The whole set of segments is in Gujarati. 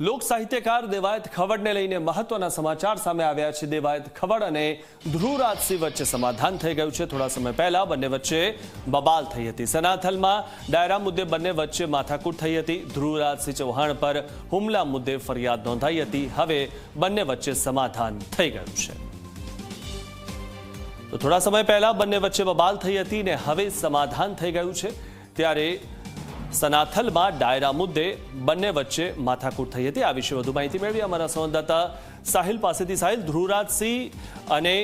લોક સાહિત્યકાર દેવાયત ખવડને લઈને મહત્વના સમાચાર સામે આવ્યા છે। દેવાયત ખવડ અને ધ્રુવરાજસિંહ વચ્ચે સમાધાન થઈ ગયું છે। થોડા સમય પહેલા બંને વચ્ચે બબાલ થઈ હતી। સનાથલમાં ડાયરા મુદ્દે બંને વચ્ચે માથાકૂટ થઈ હતી। ધ્રુવરાજસિંહ ચૌહાણ પર હુમલા મુદ્દે ફરિયાદ નોંધાઈ હતી। હવે બંને વચ્ચે સમાધાન થઈ ગયું છે। તો થોડા સમય પહેલા બંને વચ્ચે બબાલ થઈ હતી ને હવે સમાધાન થઈ ગયું છે। ત્યારે સનાથલમાં ડાયરા મુદ્દે બંને વચ્ચે માથાકૂટ થઈ હતી। આ વિશે વધુ માહિતી મેળવી અમારા સંવાદદાતા સાહિલ પાસેથી। સાહિલ, ધ્રુવરાજસિંહ અને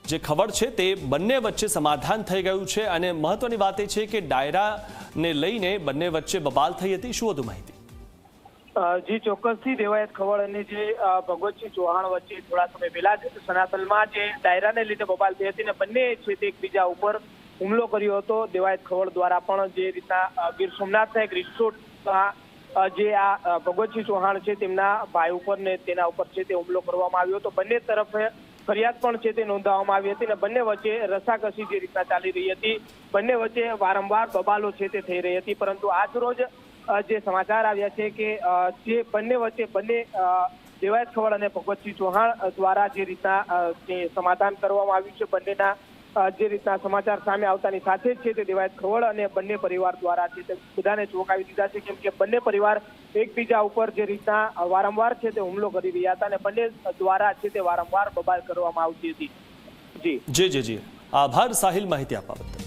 જે ખબર છે તે બંને વચ્ચે સમાધાન થઈ ગયું છે અને મહત્વની વાત એ છે કે ડાયરાને લઈને બંને વચ્ચે બબાલ થઈ હતી। શું વધુ માહિતી? જી ચોક્કસથી દેવાયત ખવડ અને જે ભગવતસિંહ ચૌહાણ વચ્ચે થોડા સમય પહેલા જ સનાતનમાં જે ડાયરાને લીધે બબાલ થઈ હતી ને બંને છે તે એકબીજા ઉપર હુમલો કર્યો હતો। દેવાયત ખવડ દ્વારા પણ જે રીતના ગીર સોમનાથના એક રિસોર્ટમાં જે આ ભગવતસિંહ ચૌહાણ છે તેમના ભાઈ ઉપર ને તેના ઉપર છે તે હુમલો કરવામાં આવ્યો હતો। બંને તરફે ફરિયાદ પણ છે તે નોંધાવવામાં આવી હતી અને બંને વચ્ચે રસાકસી જે રીતના ચાલી રહી હતી, બંને વચ્ચે વારંવાર બબાલો છે તે થઈ રહી હતી। પરંતુ આજ રોજ જે સમાચાર આવ્યા છે કે જે બંને વચ્ચે દેવાયત ખવડ અને ભગવતસિંહ ચૌહાણ દ્વારા જે રીતના જે સમાધાન કરવામાં આવ્યું છે, બંનેના જે રીતના સમાચાર સામે આવતાની સાથે જ છે તે દેવાયત ખવડ અને બંને પરિવાર દ્વારા છે તે બધાને ચોંકાવી દીધા છે। કેમ કે બંને પરિવાર એકબીજા ઉપર જે રીતના વારંવાર છે તે હુમલો કરી રહ્યા હતા અને બંને દ્વારા છે તે વારંવાર બબાલ કરવામાં આવતી હતી। જી જી જી જી, આભાર સાહિલ માહિતી આપવા બદલ।